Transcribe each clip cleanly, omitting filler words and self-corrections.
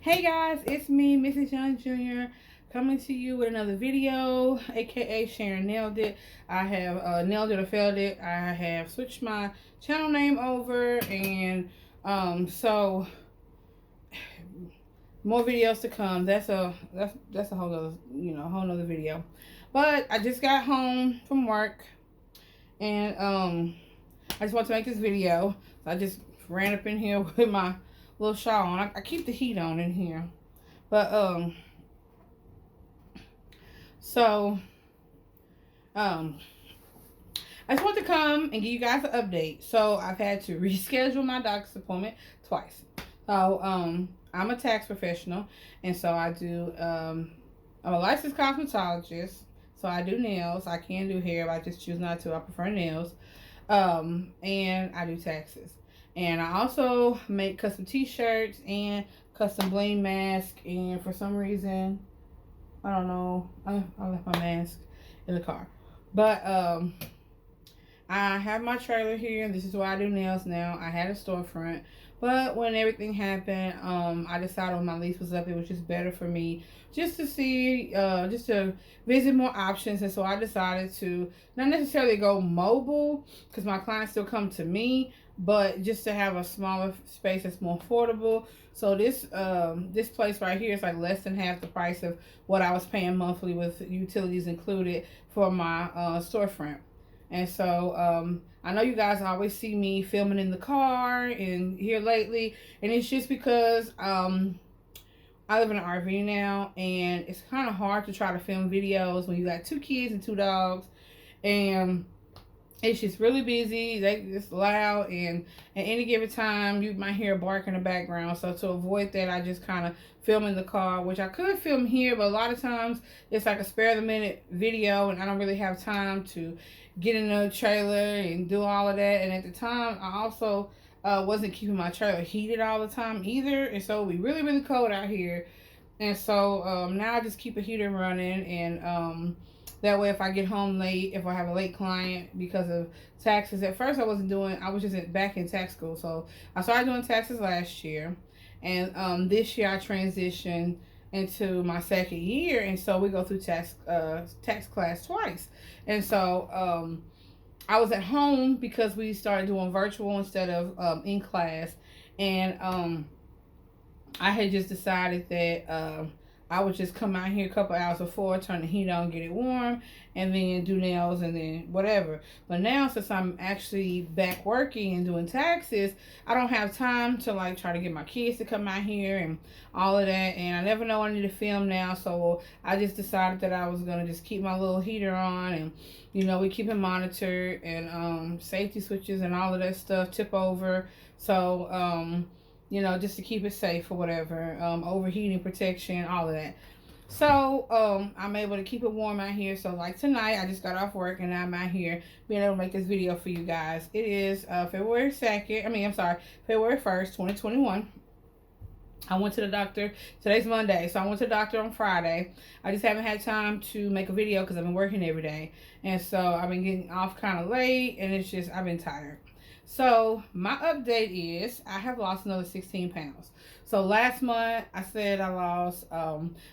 Hey guys, it's me, Mrs. Young Jr., coming to you with another video, aka Sharon Nailed It. I have nailed it or failed it. I have switched my channel name over, and so more videos to come. That's a whole other whole nother video. But I just got home from work, and I just want to make this video. So I just ran up in here with my little shawl on. I keep the heat on in here. But so I just want to come and give you guys an update. So I've had to reschedule my doctor's appointment twice. So I'm a tax professional, and so I do I'm a licensed cosmetologist. So I do nails. I can do hair, but I just choose not to. I prefer nails. And I do taxes. And I also make custom t-shirts and custom bling mask. And for some reason, I don't know, I left my mask in the car. But I have my trailer here, and this is where I do nails now. I had a storefront, but when everything happened, I decided when my lease was up, it was just better for me just to see, just to visit more options. And so I decided to not necessarily go mobile, because my clients still come to me, but just to have a smaller space that's more affordable. So this place right here is like less than half the price of what I was paying monthly with utilities included for my storefront. And so I know you guys always see me filming in the car and here lately, and it's just because I live in an RV now, and it's kind of hard to try to film videos when you got 2 kids and 2 dogs, and it's just really busy. It's loud, and at any given time you might hear a bark in the background. So to avoid that, I just kind of film in the car, which I could film here, but a lot of times it's like a spare the minute video, and I don't really have time to get in a trailer and do all of that. And at the time, I also wasn't keeping my trailer heated all the time either, and so it would be really, really cold out here. And so now I just keep a heater running, and that way if I get home late, if I have a late client because of taxes. At first I was just back in tax school. So I started doing taxes last year, and this year I transitioned into my second year, and so we go through tax class twice. And so I was at home because we started doing virtual instead of in class, and I had just decided that I would just come out here a couple hours before, turn the heat on, get it warm, and then do nails and then whatever. But now, since I'm actually back working and doing taxes, I don't have time to like try to get my kids to come out here and all of that. And I never know I need to film now, so I just decided that I was gonna just keep my little heater on, and we keep it monitored, and safety switches and all of that stuff tip over. So just to keep it safe or whatever, overheating protection, all of that. So I'm able to keep it warm out here. So like tonight, I just got off work, and I'm out here being able to make this video for you guys. It is February 1st, 2021. I went to the doctor. Today's Monday, so I went to the doctor on Friday. I just haven't had time to make a video because I've been working every day. And so I've been getting off kind of late, and it's just, I've been tired. So my update is I have lost another 16 pounds. So last month I said I lost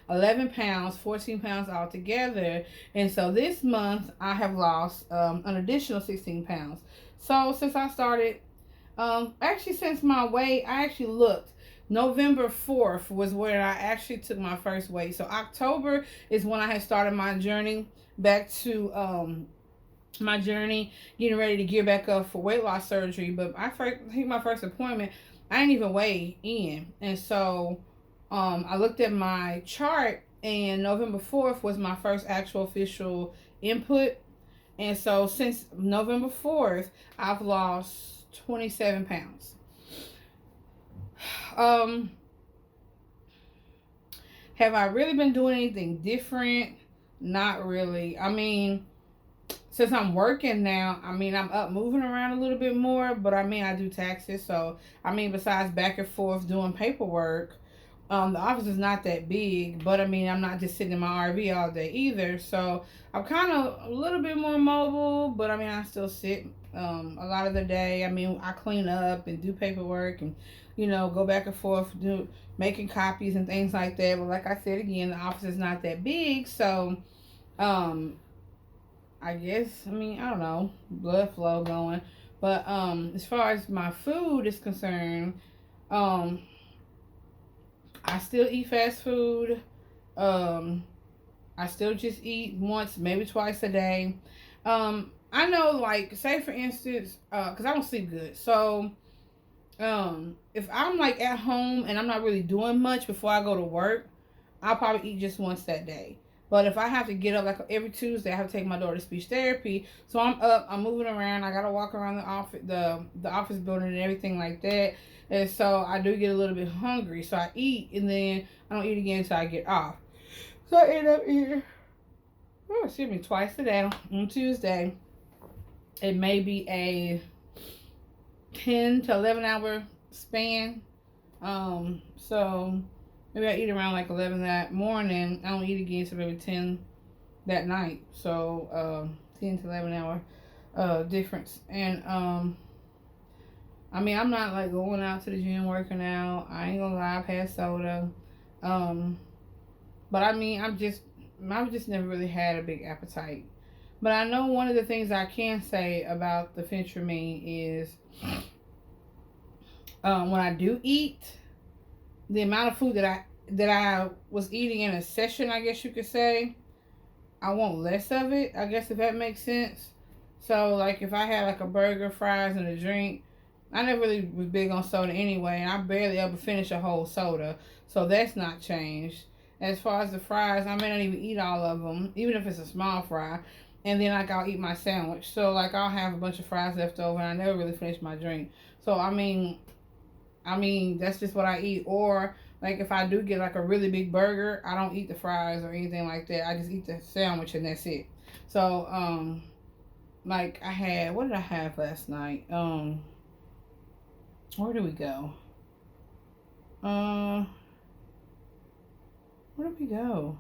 11 pounds, 14 pounds altogether. And so this month I have lost an additional 16 pounds. So since I started, actually since my weight, I actually looked. November 4th was where I actually took my first weight. So October is when I had started my journey back to getting ready to gear back up for weight loss surgery. But I think my first appointment, I didn't even weigh in. And so I looked at my chart, and November 4th was my first actual official input. And so since November 4th, I've lost 27 pounds. Have I really been doing anything different? Not really. I mean, since I'm working now, I'm up moving around a little bit more, but I do taxes. So, besides back and forth doing paperwork, the office is not that big, but I'm not just sitting in my RV all day either. So, I'm kind of a little bit more mobile, but I still sit a lot of the day. I mean, I clean up and do paperwork and, go back and forth, making copies and things like that. But like I said again, the office is not that big, so um, I guess, I mean, I don't know, blood flow going. But as far as my food is concerned, um, I still eat fast food. Um, I still just eat once, maybe twice a day. I know, like, say for instance, because I don't sleep good. So, if I'm like at home and I'm not really doing much before I go to work, I'll probably eat just once that day. But if I have to get up like every Tuesday, I have to take my daughter to speech therapy. So I'm up, I'm moving around. I gotta walk around the office building and everything like that. And so I do get a little bit hungry. So I eat and then I don't eat again until I get off. So I end up eating, oh, excuse me, twice a day on Tuesday. It may be a 10 to 11 hour span. So maybe I eat around like 11 that morning. I don't eat again until maybe 10 that night. So 10 to 11 hour difference. And I mean, I'm not like going out to the gym working out. I ain't gonna lie, I've had soda. But I mean, I've just never really had a big appetite. But I know one of the things I can say about the Phentermine is when I do eat, the amount of food that I was eating in a session, I guess you could say, I want less of it. I guess if that makes sense. So like if I had like a burger, fries, and a drink, I never really was big on soda anyway, and I barely ever finish a whole soda. So that's not changed. As far as the fries, I may not even eat all of them, even if it's a small fry. And then like I'll eat my sandwich. So like I'll have a bunch of fries left over, and I never really finish my drink. So I mean that's just what I eat. Or like if I do get like a really big burger, I don't eat the fries or anything like that. I just eat the sandwich and that's it. So like I had, what did I have last night? Where did we go? Where did we go?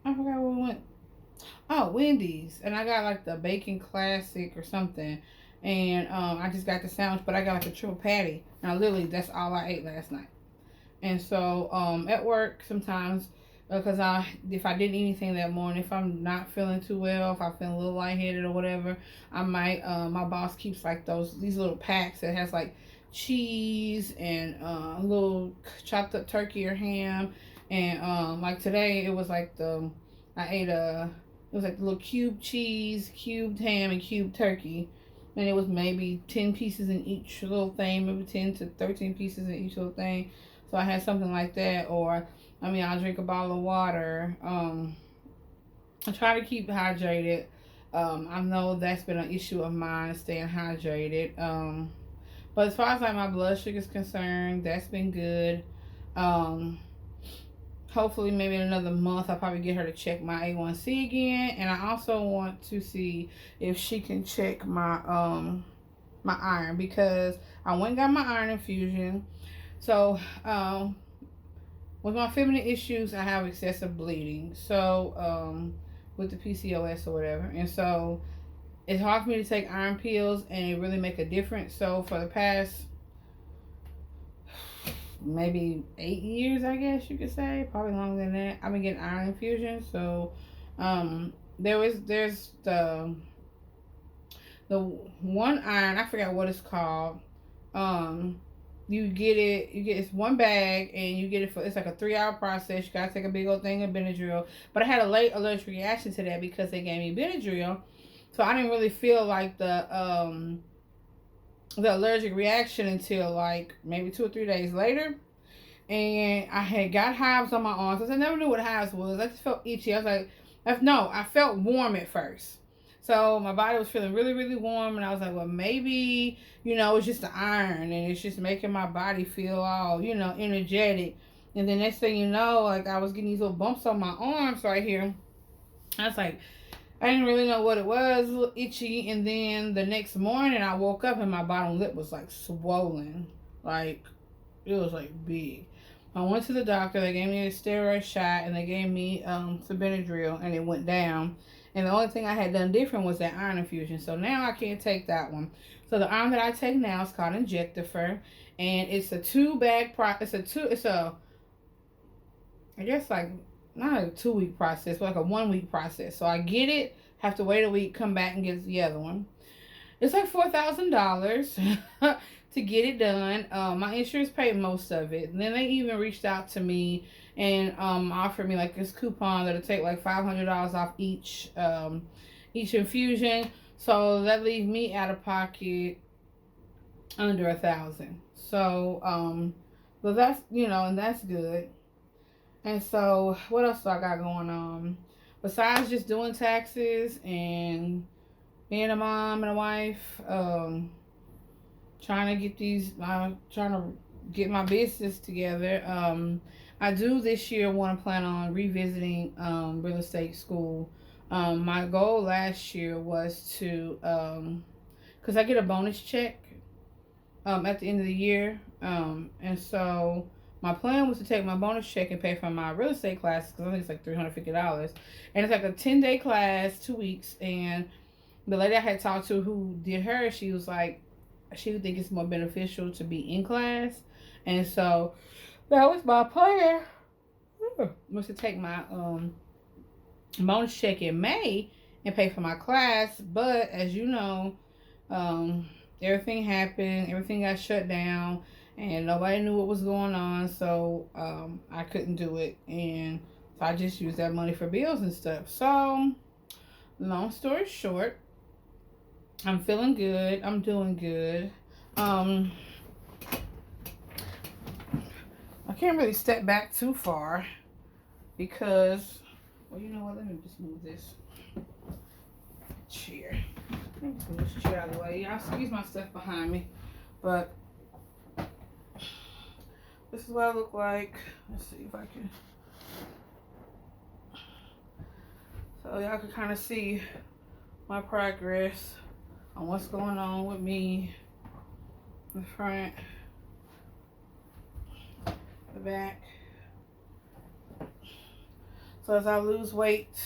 I forgot where we went. Oh, Wendy's, and I got like the bacon classic or something, and I just got the sandwich, but I got like a triple patty. Now, literally, that's all I ate last night. And so at work sometimes, because if I didn't eat anything that morning, if I'm not feeling too well, if I feel a little lightheaded or whatever, I might. My boss keeps like these little packs that has like cheese and a little chopped up turkey or ham, and like today it was like I ate it was like the little cubed cheese, cubed ham, and cubed turkey. And it was maybe 10 pieces in each little thing, maybe 10 to 13 pieces in each little thing. So I had something like that. Or, I mean, I'll drink a bottle of water. I try to keep hydrated. I know that's been an issue of mine, staying hydrated. But as far as like my blood sugar is concerned, that's been good. Hopefully maybe in another month I'll probably get her to check my A1C again, and I also want to see if she can check my my iron, because I went and got my iron infusion. So with my feminine issues, I have excessive bleeding, so with the PCOS or whatever, and so it's hard for me to take iron pills and it really make a difference. So for the past maybe 8 years, I guess you could say, probably longer than that, I've been getting iron infusions. So there's the one iron, I forgot what it's called. You get it's one bag, and you get it for, it's like a 3-hour process. You gotta take a big old thing of Benadryl. But I had a late allergic reaction to that because they gave me Benadryl, so I didn't really feel like the allergic reaction until like maybe 2 or 3 days later. And I had got hives on my arms. I never knew what hives was. I just felt itchy. I was like, I felt warm at first. So my body was feeling really, really warm. And I was like, well, maybe, it's just the iron. And it's just making my body feel all, energetic. And then next thing you know, like I was getting these little bumps on my arms right here. I was like, I didn't really know what it was, a little itchy. And then the next morning I woke up and my bottom lip was like swollen. Like, it was like big. I went to the doctor. They gave me a steroid shot and they gave me some Benadryl, and it went down. And the only thing I had done different was that iron infusion. So now I can't take that one. So the iron that I take now is called Injectifer, and it's a 2-bag it's a I guess like not a 2-week process, but like a 1-week process. So I get it, have to wait a week, come back and get the other one. It's like $4,000 to get it done. My insurance paid most of it. And then they even reached out to me and offered me like this coupon that'll take like $500 off each infusion. So that leaves me out of pocket under $1,000. So but that's, and that's good. And so what else do I got going on besides just doing taxes and being a mom and a wife? Trying to get my business together. I do this year want to plan on revisiting real estate school. My goal last year was to, because I get a bonus check at the end of the year. And so my plan was to take my bonus check and pay for my real estate classes, because I think it's like $350. And it's like a 10-day class, 2 weeks. And the lady I had talked to who did her, she was like, she would think it's more beneficial to be in class. And so that was my plan, was to take my bonus check in May and pay for my class. But as you know, everything happened, everything got shut down, and nobody knew what was going on. So I couldn't do it, and so I just used that money for bills and stuff. So long story short, I'm feeling good. I'm doing good. I can't really step back too far because, well, you know what? Let me just move this chair. Let me just move this chair out of the way. Y'all squeeze my stuff behind me. But this is what I look like. Let's see if I can. So y'all can kind of see my progress on what's going on with me. The front, the back. So as I lose weight,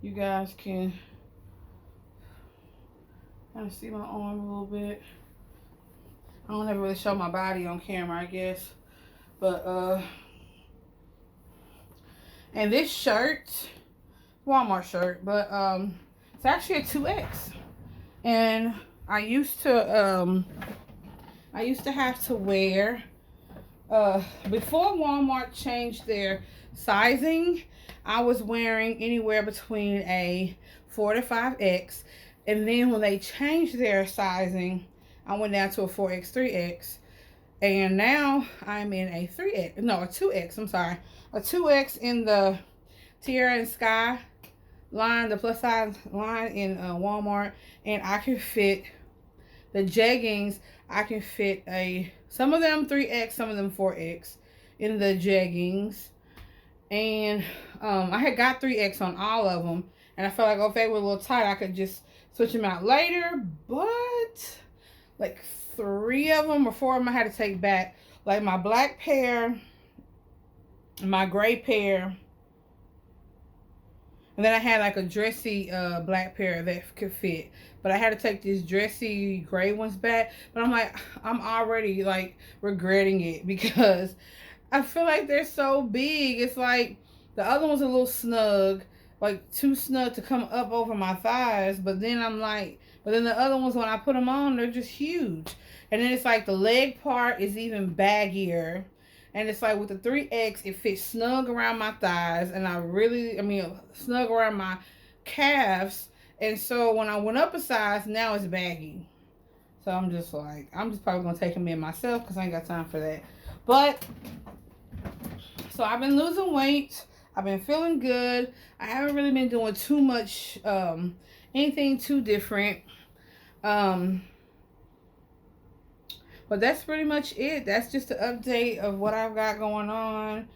you guys can kind of see my arm a little bit. I don't ever really show my body on camera, I guess. But and this shirt, Walmart shirt, but it's actually a 2X. And I used to have to wear, before Walmart changed their sizing, I was wearing anywhere between a 4 to 5X. And then when they changed their sizing, I went down to a 4X, 3X. And now I'm in a 3X, no, a 2X, I'm sorry. A 2X in the Tierra and Sky line, the plus size line in Walmart. And I can fit the jeggings. I can fit some of them 3X, some of them 4X in the jeggings. And I had got 3X on all of them. And I felt like, if they were a little tight, I could just switch them out later. But like 3 of them or 4 of them I had to take back. Like my black pair, my gray pair, and then I had like a dressy black pair that could fit. But I had to take these dressy gray ones back. But I'm like, I'm already like regretting it because I feel like they're so big. It's like the other one's a little snug, like too snug to come up over my thighs. But then I'm like, but then the other ones, when I put them on, they're just huge. And then it's like the leg part is even baggier. And it's like with the 3X, it fits snug around my thighs. And snug around my calves. And so when I went up a size, now it's baggy. So I'm just probably going to take them in myself because I ain't got time for that. But, so I've been losing weight. I've been feeling good. I haven't really been doing too much, anything too different. But that's pretty much it. That's just an update of what I've got going on.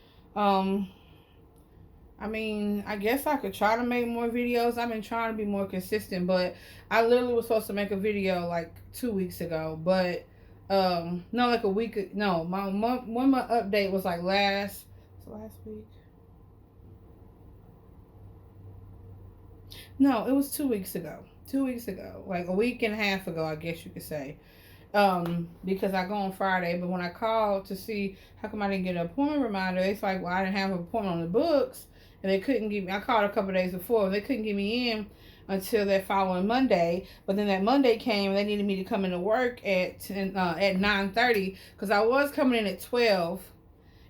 I guess I could try to make more videos. I've been trying to be more consistent, but I literally was supposed to make a video like 2 weeks ago. But, no, like a week. No, my update was like last week. No, it was 2 weeks ago. 2 weeks ago, like a week and a half ago, I guess you could say. Because I go on Friday, but when I called to see how come I didn't get an appointment reminder, it's like, well, I didn't have an appointment on the books, and they couldn't give me. I called a couple of days before, they couldn't get me in until that following Monday. But then that Monday came, and they needed me to come into work at 9:30 because I was coming in at 12,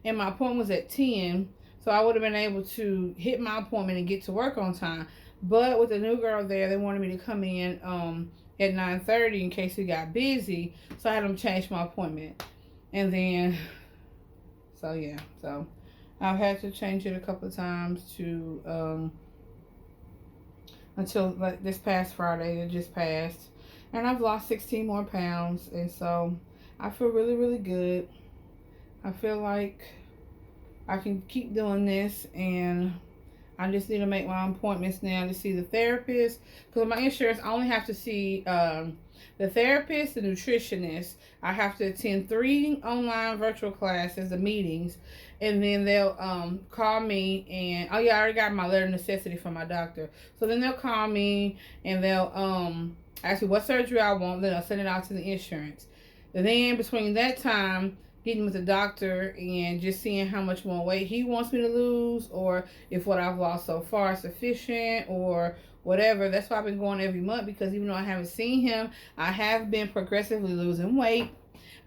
and my appointment was at 10, so I would have been able to hit my appointment and get to work on time. But with the new girl there, they wanted me to come in at 9:30 in case we got busy. So I had them change my appointment. And then, so yeah. So I've had to change it a couple of times to, until like this past Friday that just passed. And I've lost 16 more pounds. And so I feel really, really good. I feel like I can keep doing this, and I just need to make my appointments now to see the therapist. Because my insurance, I only have to see the therapist, the nutritionist. I have to attend 3 online virtual classes, the meetings. And then they'll call me and, oh yeah, I already got my letter of necessity from my doctor. So then they'll call me and they'll ask me what surgery I want. Then I'll send it out to the insurance. And then between that time, getting with the doctor and just seeing how much more weight he wants me to lose, or if what I've lost so far is sufficient or whatever. That's why I've been going every month, because even though I haven't seen him, I have been progressively losing weight.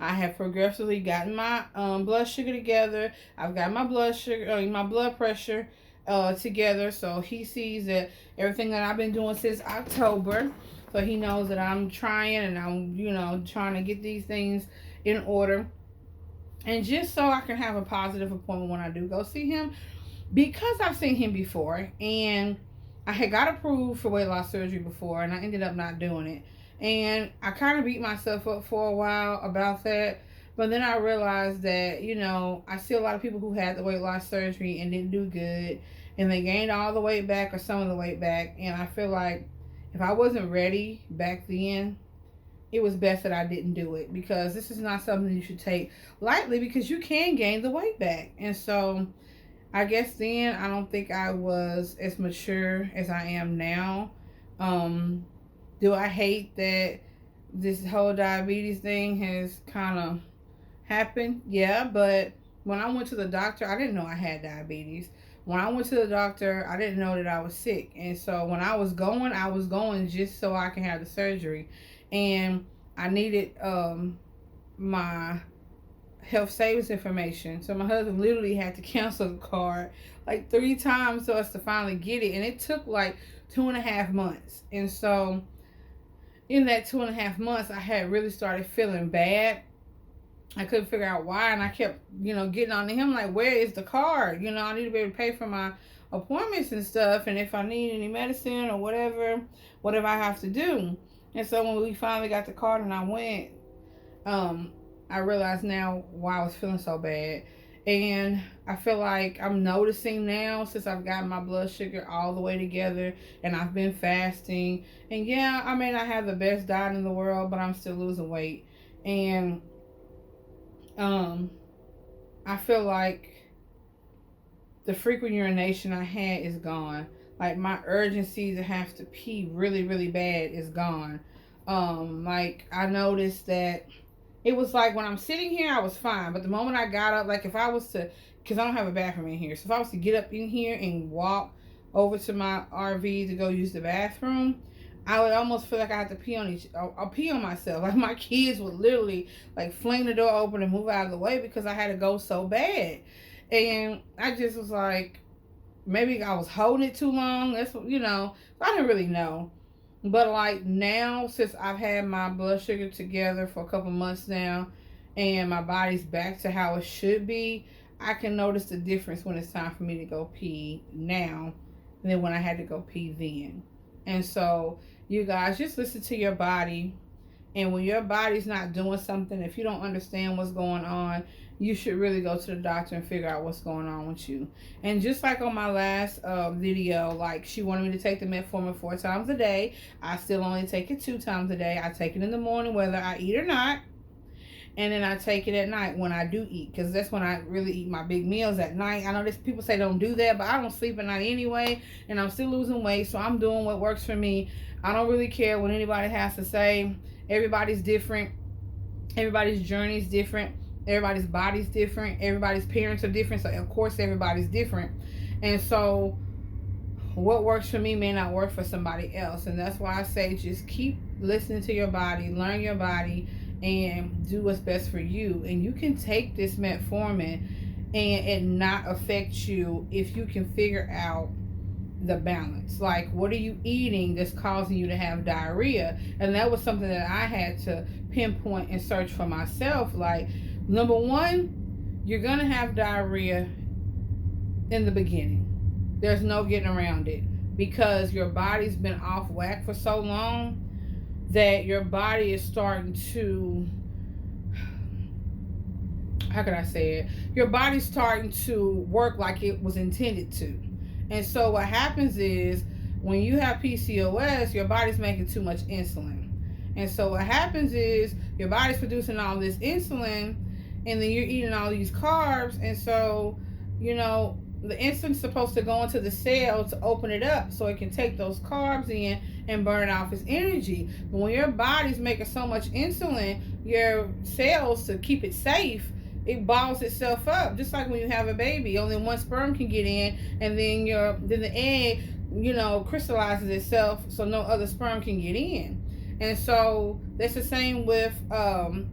I have progressively gotten my blood sugar together. I've got my blood sugar, my blood pressure together. So he sees that everything that I've been doing since October. So he knows that I'm trying, and I'm, trying to get these things in order. And just so I can have a positive appointment when I do go see him, because I've seen him before, and I had got approved for weight loss surgery before, and I ended up not doing it. And I kind of beat myself up for a while about that. But then I realized that, I see a lot of people who had the weight loss surgery and didn't do good, and they gained all the weight back or some of the weight back. And I feel like if I wasn't ready back then, it was best that I didn't do it, because this is not something you should take lightly, because you can gain the weight back. And so I guess then I don't think I was as mature as I am now. Do I hate that this whole diabetes thing has kind of happened? Yeah, but when I went to the doctor, I didn't know I had diabetes. When I went to the doctor, I didn't know that I was sick. And so when I was going just so I can have the surgery. And I needed my health savings information. So my husband literally had to cancel the card like 3 times so as to finally get it. And it took like 2.5 months. And so in that 2.5 months, I had really started feeling bad. I couldn't figure out why. And I kept, getting on to him like, where is the card? I need to be able to pay for my appointments and stuff. And if I need any medicine or whatever I have to do. And so when we finally got the card and I went, I realized now why I was feeling so bad. And I feel like I'm noticing now, since I've gotten my blood sugar all the way together and I've been fasting. And yeah, I may not have the best diet in the world, but I'm still losing weight. And I feel like the frequent urination I had is gone. Like my urgency to have to pee really, really bad is gone. Like I noticed that it was like when I'm sitting here, I was fine. But the moment I got up, like if I was to, because I don't have a bathroom in here. So if I was to get up in here and walk over to my RV to go use the bathroom, I would almost feel like I had to pee I'll pee on myself. Like my kids would literally like fling the door open and move out of the way because I had to go so bad. And I just was like, maybe I was holding it too long. That's what, I didn't really know. But like now, since I've had my blood sugar together for a couple months now, and my body's back to how it should be, I can notice the difference when it's time for me to go pee now than when I had to go pee then. And so you guys just listen to your body. And when your body's not doing something, if you don't understand what's going on, you should really go to the doctor and figure out what's going on with you. And just like on my last video, like she wanted me to take the Metformin 4 times a day. I still only take it 2 times a day. I take it in the morning whether I eat or not. and then I take it at night when I do eat, because that's when I really eat my big meals at night. I know this people say don't do that, but I don't sleep at night anyway, and I'm still losing weight, so I'm doing what works for me. I don't really care what anybody has to say. Everybody's different. Everybody's journey is different. Everybody's body's different. Everybody's parents are different, so of course everybody's different. And so what works for me may not work for somebody else, and that's why I say just keep listening to your body, learn your body, and do what's best for you. And you can take this metformin and it not affect you if you can figure out the balance. Like, what are you eating that's causing you to have diarrhea? And that was something that I had to pinpoint and search for myself. Like, number one, you're gonna have diarrhea in the beginning. There's no getting around it, because your body's been off whack for so long that your body is starting to, how can I say it? Your body's starting to work like it was intended to. And so what happens is, when you have PCOS, your body's making too much insulin. And so what happens is, your body's producing all this insulin, and then you're eating all these carbs. And so, you know, the insulin's supposed to go into the cell to open it up so it can take those carbs in and burn it off as energy. But when your body's making so much insulin, your cells, to keep it safe, it balls itself up. Just like when you have a baby, only one sperm can get in, and then the egg, you know, crystallizes itself so no other sperm can get in. And so that's the same with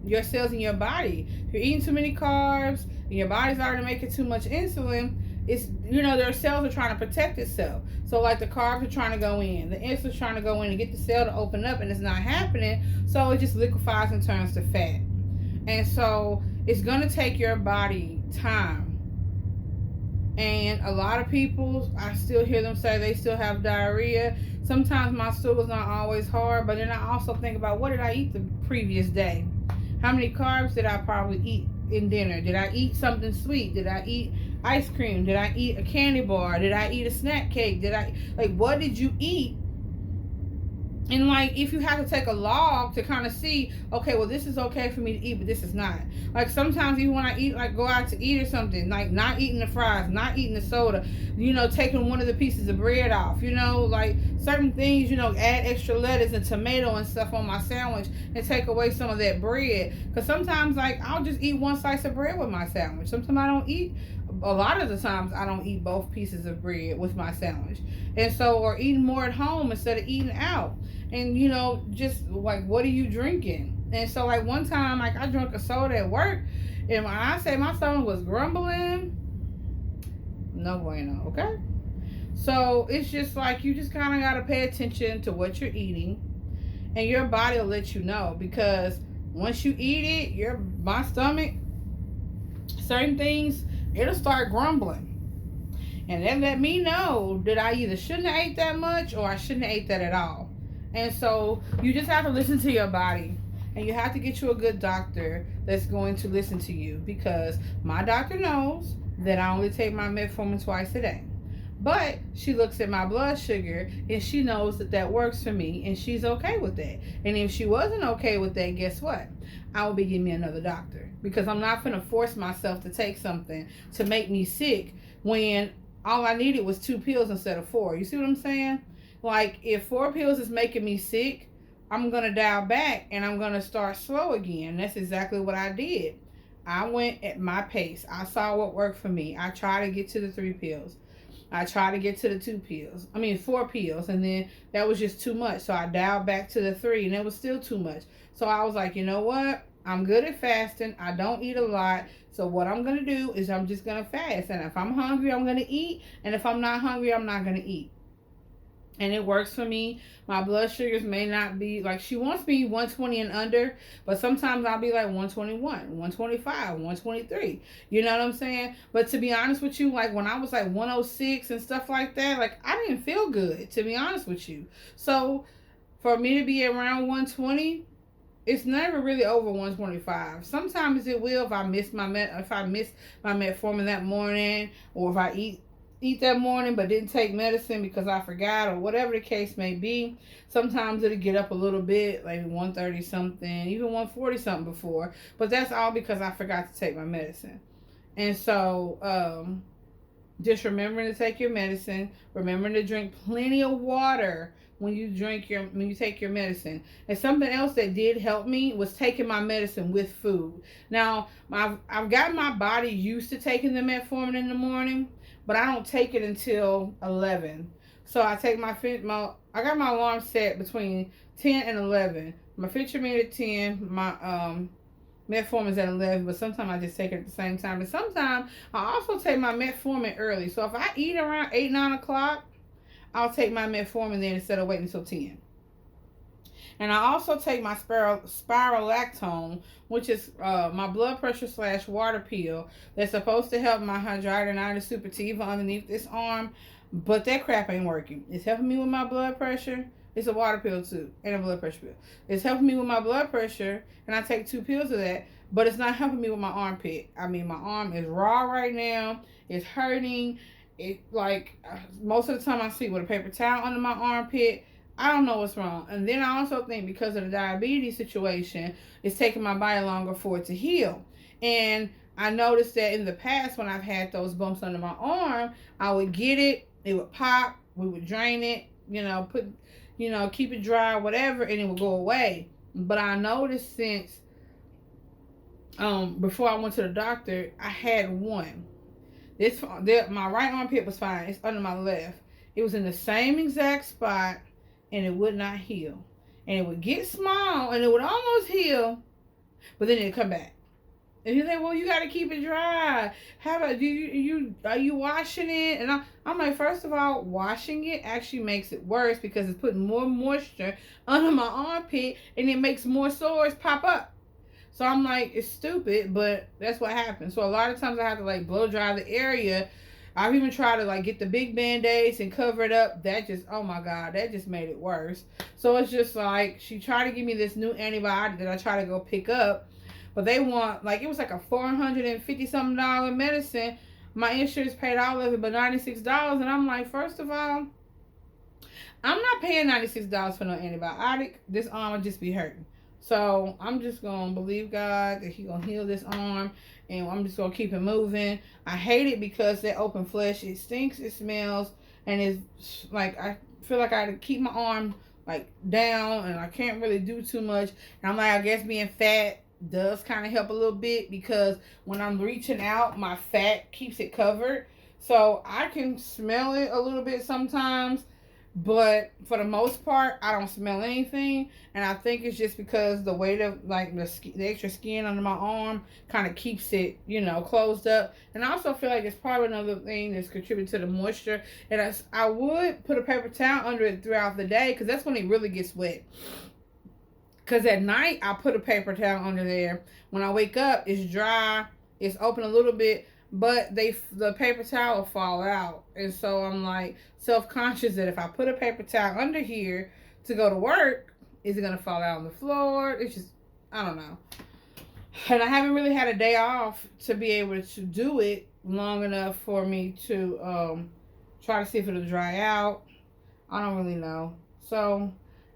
your cells in your body. If you're eating too many carbs and your body's already making too much insulin, it's, you know, their cells are trying to protect itself. So like the carbs are trying to go in, the insulin's trying to go in and get the cell to open up, and it's not happening. So it just liquefies and turns to fat. And so it's going to take your body time. And a lot of people, I still hear them say they still have diarrhea. Sometimes my stool is not always hard, but then I also think about, what did I eat the previous day? How many carbs did I probably eat in dinner? Did I eat something sweet? Did I eat ice cream? Did I eat a candy bar? Did I eat a snack cake? What did you eat? And like, if you have to take a log to kind of see, okay, well, this is okay for me to eat, but this is not. Like, sometimes even when I eat, like, go out to eat or something, like not eating the fries, not eating the soda, you know, taking one of the pieces of bread off, you know, like certain things, you know, add extra lettuce and tomato and stuff on my sandwich and take away some of that bread. Because sometimes, like, I'll just eat one slice of bread with my sandwich. Sometimes I don't eat, a lot of the times I don't eat both pieces of bread with my sandwich. And so, or eating more at home instead of eating out. And, you know, just like, what are you drinking? And so, like, one time, like, I drank a soda at work, and when I say my stomach was grumbling, no bueno, okay? So it's just like, you just kind of got to pay attention to what you're eating, and your body will let you know. Because once you eat it, my stomach, certain things, it'll start grumbling. And that let me know that I either shouldn't have ate that much, or I shouldn't have ate that at all. And so you just have to listen to your body, and you have to get you a good doctor that's going to listen to you. Because my doctor knows that I only take my metformin twice a day, but she looks at my blood sugar and she knows that that works for me, and she's okay with that. And if she wasn't okay with that, guess what? I will be getting me another doctor, because I'm not going to force myself to take something to make me sick when all I needed was 2 pills instead of 4. You see what I'm saying? Like, if 4 pills is making me sick, I'm going to dial back and I'm going to start slow again. That's exactly what I did. I went at my pace. I saw what worked for me. I tried to get to the 3 pills. I tried to get to the 4 pills, and then that was just too much. So I dialed back to the 3, and it was still too much. So I was like, you know what? I'm good at fasting. I don't eat a lot. So what I'm going to do is I'm just going to fast. And if I'm hungry, I'm going to eat. And if I'm not hungry, I'm not going to eat. And it works for me. My blood sugars may not be, like, she wants me 120 and under, but sometimes I'll be like 121, 125, 123. You know what I'm saying? But to be honest with you, like, when I was like 106 and stuff like that, like, I didn't feel good, to be honest with you. So for me to be around 120, it's never really over 125. Sometimes it will if I miss my metformin that morning, or if I eat eat that morning but didn't take medicine because I forgot or whatever the case may be. Sometimes it'll get up a little bit, like 130 something, even 140 something before. But that's all because I forgot to take my medicine. And so, just remembering to take your medicine, remembering to drink plenty of water when you take your medicine. And something else that did help me was taking my medicine with food. Now, I've got my body used to taking the metformin in the morning, but I don't take it until 11. So I take I got my alarm set between 10 and 11. My Phentermine at 10, my metformin is at 11, but sometimes I just take it at the same time. And sometimes I also take my metformin early. So if I eat around 8, 9 o'clock, I'll take my metformin then instead of waiting until 10. And I also take my spirulactone, which is my blood pressure / water pill that's supposed to help my hidradenitis suppurativa underneath this arm. But that crap ain't working. It's helping me with my blood pressure. It's a water pill too, and a blood pressure pill. It's helping me with my blood pressure, and I take 2 pills of that, but it's not helping me with my armpit. I mean, my arm is raw right now. It's hurting. It most of the time I sleep with a paper towel under my armpit. I don't know what's wrong. And then I also think because of the diabetes situation, it's taking my body longer for it to heal. And I noticed that in the past when I've had those bumps under my arm, I would get it, it would pop, we would drain it, keep it dry, whatever, and it would go away. But I noticed since before I went to the doctor, I had one. My right armpit was fine. It's under my left. It was in the same exact spot, and it would not heal. And it would get small, and it would almost heal, but then it'd come back. And he's like, well, you got to keep it dry. How about, are you washing it? And I'm like, first of all, washing it actually makes it worse because it's putting more moisture under my armpit and it makes more sores pop up. So I'm like, it's stupid, but that's what happens. So a lot of times I have to blow dry the area. I've even tried to get the big Band-Aids and cover it up. That just, oh my God, that just made it worse. So it's just she tried to give me this new antibiotic that I try to go pick up. But they want, it was a $450 something medicine. My insurance paid all of it, but $96. And I'm like, first of all, I'm not paying $96 for no antibiotic. This arm will just be hurting. So I'm just going to believe God that He's going to heal this arm. And I'm just going to keep it moving. I hate it because that open flesh, it stinks, it smells. And it's I feel like I had to keep my arm down. And I can't really do too much. And I'm like, I guess being fat does kind of help a little bit because when I'm reaching out, my fat keeps it covered. So I can smell it a little bit sometimes, but for the most part, I don't smell anything. And I think it's just because the weight of the extra skin under my arm kind of keeps it, closed up. And I also feel like it's probably another thing that's contributing to the moisture. And I would put a paper towel under it throughout the day because that's when it really gets wet. Because at night, I put a paper towel under there. When I wake up, it's dry. It's open a little bit. But the paper towel will fall out. And so I'm self-conscious that if I put a paper towel under here to go to work, is it going to fall out on the floor? It's just, I don't know. And I haven't really had a day off to be able to do it long enough for me to try to see if it'll dry out. I don't really know. So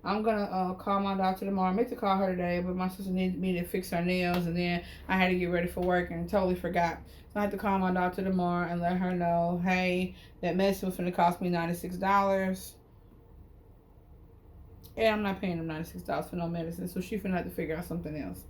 I'm going to call my doctor tomorrow. I meant to call her today, but my sister needed me to fix her nails, and then I had to get ready for work and totally forgot. So I had to call my doctor tomorrow and let her know, hey, that medicine was going to cost me $96. And I'm not paying them $96 for no medicine, so she's going to have to figure out something else.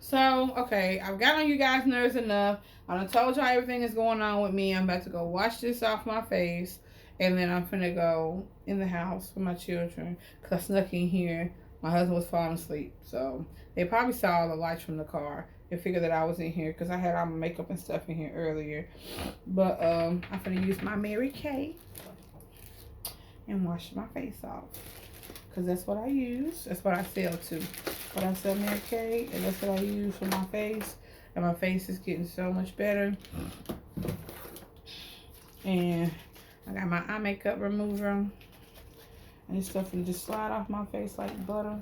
So, okay, I've got on you guys' nerves enough. I done told y'all everything that's going on with me. I'm about to go wash this off my face. And then I'm finna go in the house with my children. Because I snuck in here. My husband was falling asleep. So they probably saw all the lights from the car. They figured that I was in here. Because I had all my makeup and stuff in here earlier. But I'm finna use my Mary Kay. And wash my face off. Because that's what I use. That's what I sell too. But I sell Mary Kay. And that's what I use for my face. And my face is getting so much better. And I got my eye makeup remover. And this stuff will just slide off my face like butter.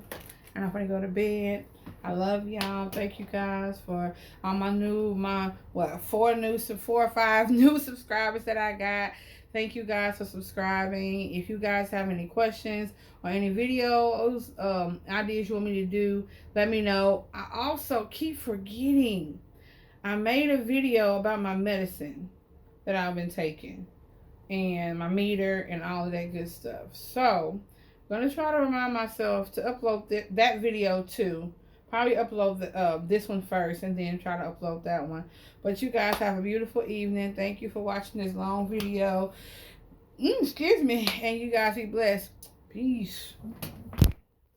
And I'm gonna go to bed. I love y'all. Thank you guys for all my 4 or 5 new subscribers that I got. Thank you guys for subscribing. If you guys have any questions or any videos, ideas you want me to do, let me know. I also keep forgetting. I made a video about my medicine that I've been taking and my meter and all of that good stuff. So I'm gonna try to remind myself to upload that video too. Probably upload this one first and then try to upload that one. But you guys have a beautiful evening. Thank you for watching this long video. Excuse me. And you guys be blessed. Peace.